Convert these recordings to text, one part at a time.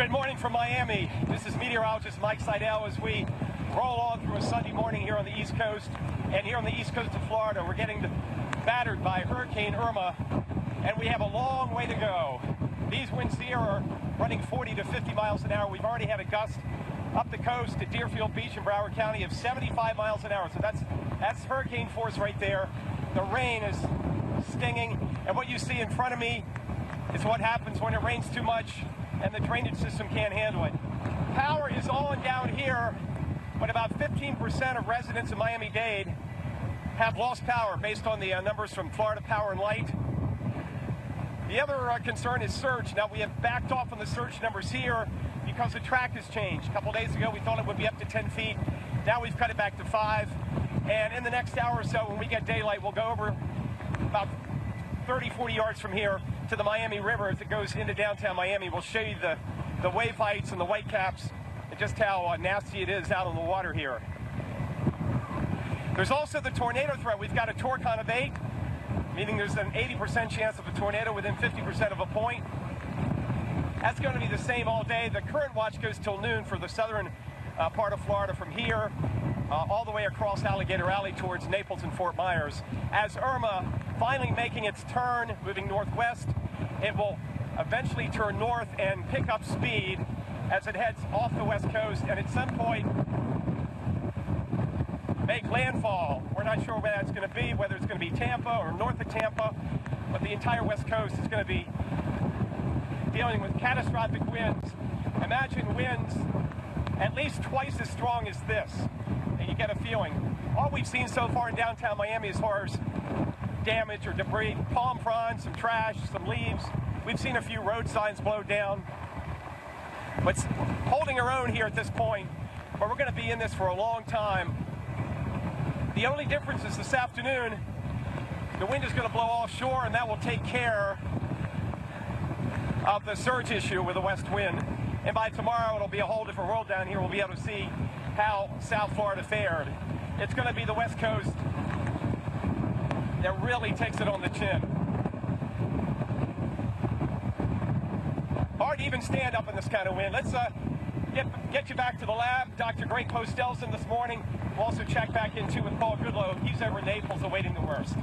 Good morning from Miami. This is meteorologist Mike Seidel as we roll on through a Sunday morning here on the East Coast. And here on the East Coast of Florida, we're getting battered by Hurricane Irma, and we have a long way to go. These winds here are running 40 to 50 miles an hour. We've already had a gust up the coast at Deerfield Beach in Broward County of 75 miles an hour. So that's hurricane force right there. The rain is stinging, and what you see in front of me is what happens when it rains too much and the drainage system can't handle it. Power is on down here, but about 15% of residents in Miami-Dade have lost power based on the numbers from Florida Power and Light. The other concern is surge. Now, we have backed off on the surge numbers here because the track has changed. A couple days ago, we thought it would be up to 10 feet. Now we've cut it back to 5. And in the next hour or so, when we get daylight, we'll go over about 30, 40 yards from here to the Miami River as it goes into downtown Miami. We'll show you the wave heights and the white caps and just how nasty it is out on the water here. There's also the tornado threat. We've got a torque on of 8, meaning there's an 80% chance of a tornado within 50% of a point. That's going to be the same all day. The current watch goes till noon for the southern part of Florida from here all the way across Alligator Alley towards Naples and Fort Myers. As Irma finally making its turn, moving northwest, it will eventually turn north and pick up speed as it heads off the west coast, and at some point make landfall. We're not sure where that's going to be, whether it's going to be Tampa or north of Tampa, but the entire west coast is going to be dealing with catastrophic winds. Imagine winds at least twice as strong as this, and you get a feeling. All we've seen so far in downtown Miami as far as damage or debris, palm fronds, some trash, some leaves. We've seen a few road signs blow down, but holding our own here at this point, but we're going to be in this for a long time. The only difference is this afternoon, the wind is going to blow offshore, and that will take care of the surge issue with the west wind. And by tomorrow, it'll be a whole different world down here. We'll be able to see how South Florida fared. It's going to be the west coast that really takes it on the chin. Hard to even stand up in this kind of wind. Let's get you back to the lab. Dr. Greg Postel's in this morning. We'll also check back into with Paul Goodlow. He's over in Naples awaiting the worst.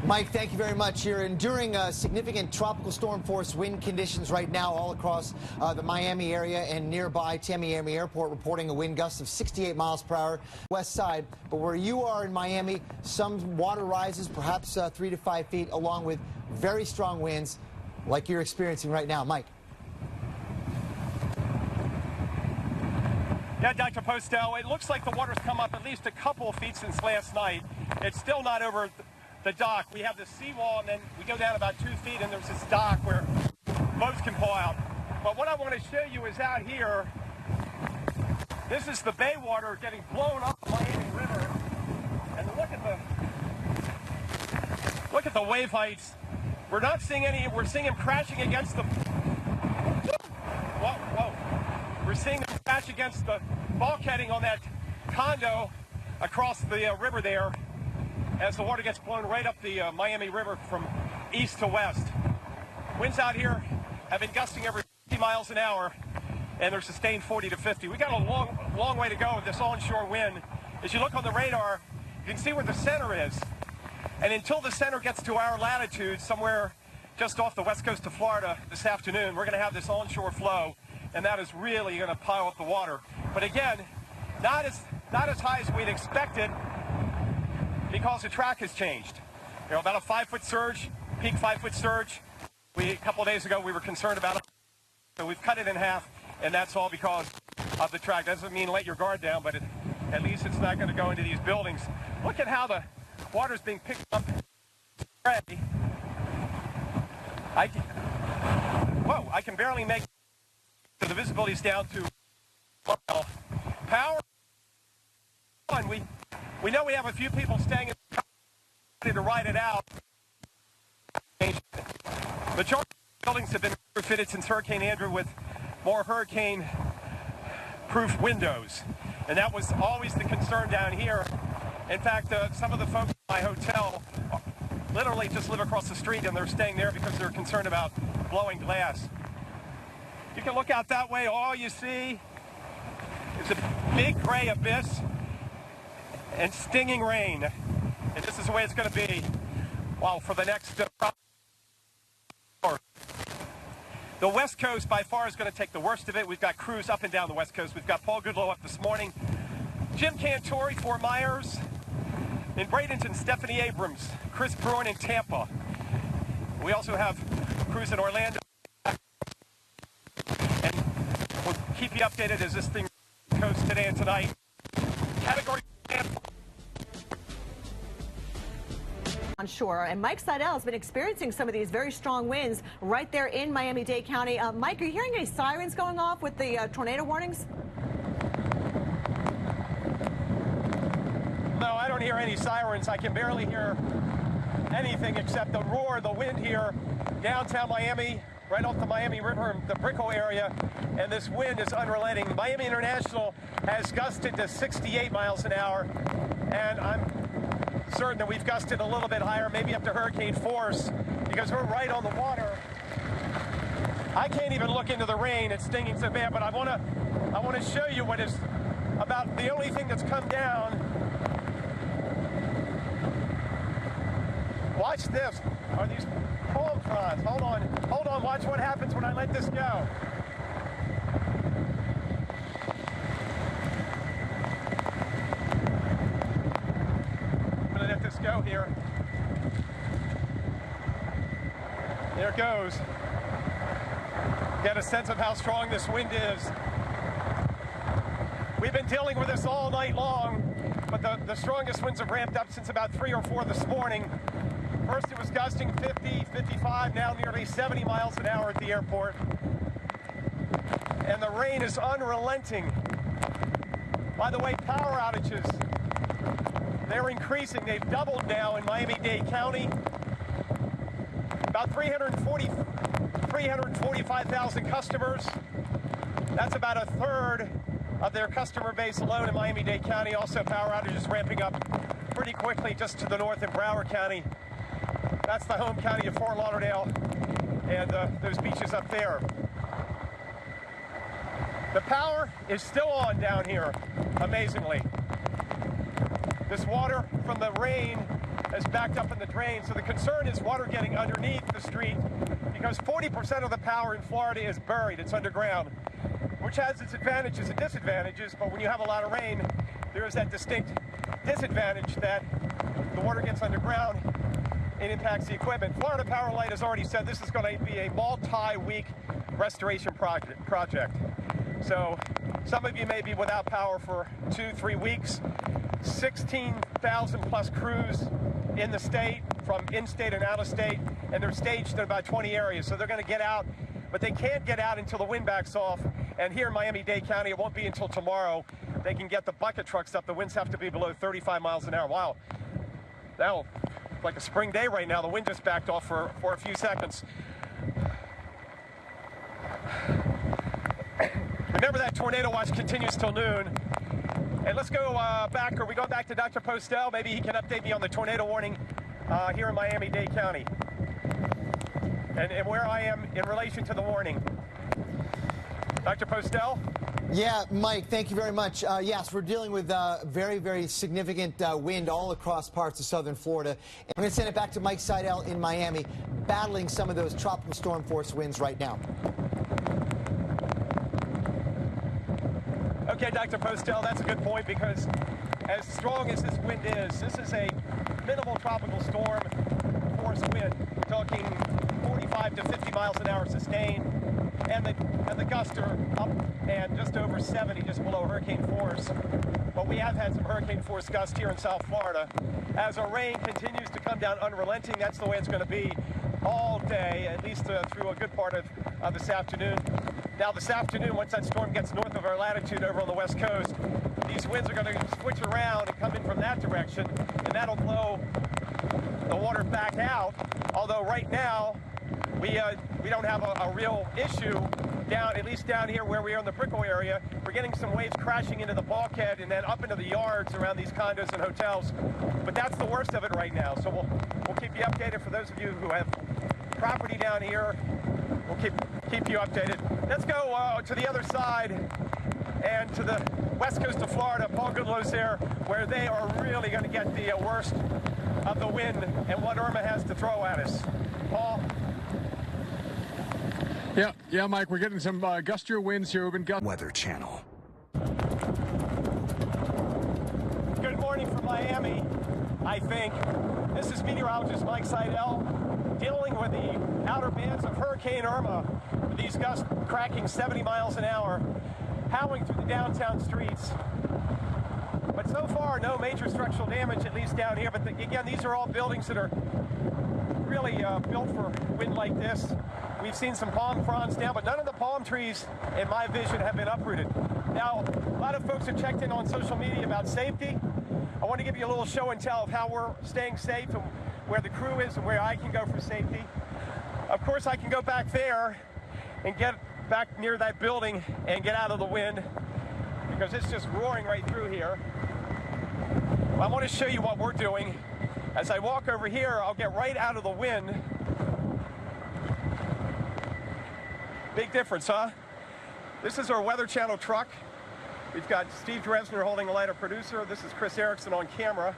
Mike, thank you very much. You're enduring significant tropical storm force wind conditions right now all across the Miami area and nearby Tamiami Airport, reporting a wind gust of 68 miles per hour west side. But where you are in Miami, some water rises, perhaps 3 to 5 feet, along with very strong winds like you're experiencing right now. Mike. Yeah, Dr. Postel, it looks like the water's come up at least a couple of feet since last night. It's still not over the dock. We have the seawall, and then we go down about 2 feet, and there's this dock where boats can pull out. But what I want to show you is out here. This is the bay water getting blown up the Miami River, and look at the wave heights. We're not seeing any. We're seeing them crashing against the. Whoa! We're seeing them crash against the bulkheading on that condo across the river there, as the water gets blown right up the Miami River from east to west. Winds out here have been gusting over 50 miles an hour, and they're sustained 40 to 50. We got a long way to go with this onshore wind. As you look on the radar, you can see where the center is. And until the center gets to our latitude, somewhere just off the west coast of Florida this afternoon, we're going to have this onshore flow, and that is really going to pile up the water. But again, not as high as we'd expected, because the track has changed. You know, about a 5-foot surge, peak 5-foot surge. A couple of days ago, we were concerned about it, so we've cut it in half, and that's all because of the track. Doesn't mean let your guard down, but at least it's not going to go into these buildings. Look at how the water's being picked up. I can barely make it. The visibility's down to power. We know we have a few people staying in the car to ride it out. The charter buildings have been refitted since Hurricane Andrew with more hurricane-proof windows, and that was always the concern down here. In fact, some of the folks in my hotel literally just live across the street, and they're staying there because they're concerned about blowing glass. You can look out that way. All you see is a big gray abyss and stinging rain. And this is the way it's going to be, well, for the next The West Coast, by far, is going to take the worst of it. We've got crews up and down the West Coast. We've got Paul Goodlow up this morning, Jim Cantori, Fort Myers, in Bradenton, Stephanie Abrams, Chris Bruin in Tampa. We also have crews in Orlando. And we'll keep you updated as this thing goes today and tonight. Category on shore, and Mike Seidel has been experiencing some of these very strong winds right there in Miami-Dade County. Mike, are you hearing any sirens going off with the tornado warnings? No, I don't hear any sirens. I can barely hear anything except the roar of the wind here downtown Miami, right off the Miami River, the Brickell area, and this wind is unrelenting. Miami International has gusted to 68 miles an hour, and I'm certain that we've gusted a little bit higher, maybe up to hurricane force, because we're right on the water. I can't even look into the rain. It's stinging so bad, but I want to show you what is about the only thing that's come down. Watch this. Are these palm fronds? Hold on. Watch what happens when I let this go. Go here. There it goes. Get a sense of how strong this wind is. We've been dealing with this all night long, but the strongest winds have ramped up since about 3 or 4 this morning. First it was gusting 50, 55, now nearly 70 miles an hour at the airport. And the rain is unrelenting. By the way, power outages, they're increasing. They've doubled now in Miami-Dade County. About 345,000 customers. That's about a third of their customer base alone in Miami-Dade County. Also, power outages ramping up pretty quickly just to the north in Broward County. That's the home county of Fort Lauderdale and those beaches up there. The power is still on down here, amazingly. This water from the rain has backed up in the drain, so the concern is water getting underneath the street because 40% of the power in Florida is buried. It's underground, which has its advantages and disadvantages, but when you have a lot of rain, there is that distinct disadvantage that the water gets underground. It impacts the equipment. Florida Power Light has already said this is going to be a multi-week restoration project. So some of you may be without power for 2-3 weeks. 16,000 plus crews in the state, from in-state and out-of-state, and they're staged in about 20 areas. So they're going to get out, but they can't get out until the wind backs off. And here in Miami-Dade County, it won't be until tomorrow they can get the bucket trucks up. The winds have to be below 35 miles an hour. Wow. Now, like a spring day right now, the wind just backed off for a few seconds. Remember that tornado watch continues till noon. And let's go back. Are we going back to Dr. Postel? Maybe he can update me on the tornado warning here in Miami-Dade County and where I am in relation to the warning. Dr. Postel? Yeah, Mike, thank you very much. Yes, we're dealing with very, very significant wind all across parts of southern Florida. And I'm going to send it back to Mike Seidel in Miami, battling some of those tropical storm force winds right now. Okay, Dr. Postel, that's a good point because as strong as this wind is, this is a minimal tropical storm force wind. We're talking 45 to 50 miles an hour sustained, and the gusts are up and just over 70, just below hurricane force. But we have had some hurricane force gusts here in South Florida. As our rain continues to come down unrelenting, that's the way it's going to be all day, at least through a good part of this afternoon. Now this afternoon, once that storm gets north of our latitude over on the west coast, these winds are going to switch around and come in from that direction, and that'll blow the water back out. Although right now, we don't have a real issue down, at least down here where we are in the Brickell area. We're getting some waves crashing into the bulkhead and then up into the yards around these condos and hotels. But that's the worst of it right now. So we'll keep you updated for those of you who have property down here. We'll keep you updated. Let's go to the other side and to the west coast of Florida. Paul Goodlow's there, where they are really going to get the worst of the wind and what Irma has to throw at us. Paul? Yeah, Mike, we're getting some gustier winds here. We've been Weather Channel. Good morning from Miami, I think. This is meteorologist Mike Seidel dealing with the outer bands of Hurricane Irma. These gusts cracking 70 miles an hour, howling through the downtown streets. But so far, no major structural damage, at least down here. But again, these are all buildings that are really built for wind like this. We've seen some palm fronds down, but none of the palm trees, in my vision, have been uprooted. Now, a lot of folks have checked in on social media about safety. I want to give you a little show and tell of how we're staying safe and where the crew is and where I can go for safety. Of course, I can go back there and get back near that building and get out of the wind because it's just roaring right through here. I want to show you what we're doing. As I walk over here, I'll get right out of the wind. Big difference, huh? This is our Weather Channel truck. We've got Steve Dresner holding the light, our producer. This is Chris Erickson on camera.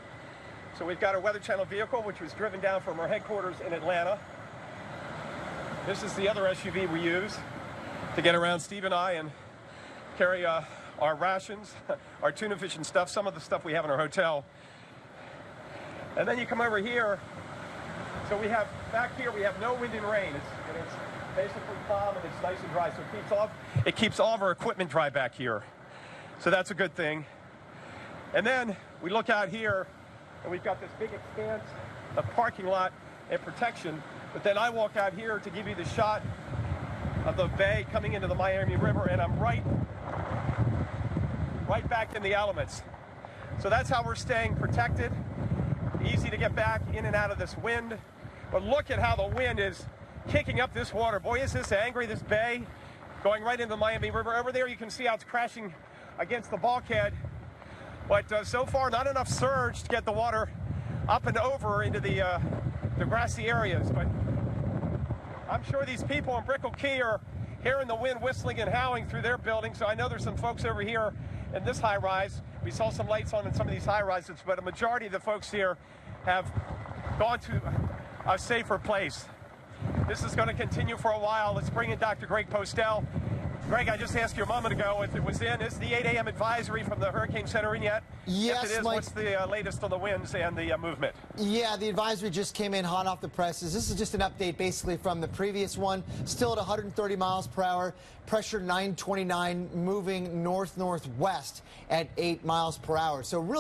So we've got a Weather Channel vehicle, which was driven down from our headquarters in Atlanta. This is the other SUV we use to get around Steve and I and carry our rations, our tuna fish and stuff, some of the stuff we have in our hotel. And then you come over here. So we have, back here, we have no wind and rain. It's basically calm and it's nice and dry. So it keeps all of our equipment dry back here. So that's a good thing. And then we look out here and we've got this big expanse of parking lot and protection. But then I walk out here to give you the shot of the bay coming into the Miami River, and I'm right back in the elements. So that's how we're staying protected. Easy to get back in and out of this wind. But look at how the wind is kicking up this water. Boy, is this angry, this bay, going right into the Miami River. Over there you can see how it's crashing against the bulkhead. But so far, not enough surge to get the water up and over into the grassy areas. But I'm sure these people in Brickell Key are hearing the wind whistling and howling through their buildings. So I know there's some folks over here in this high rise. We saw some lights on in some of these high rises, but a majority of the folks here have gone to a safer place. This is going to continue for a while. Let's bring in Dr. Greg Postel. Greg, I just asked you a moment ago if it was in. Is the 8 a.m. advisory from the Hurricane Center in yet? Yes, if it is, Mike. what's the latest on the winds and the movement? Yeah, the advisory just came in hot off the presses. This is just an update basically from the previous one. Still at 130 miles per hour, pressure 929, moving north-northwest at 8 miles per hour. So really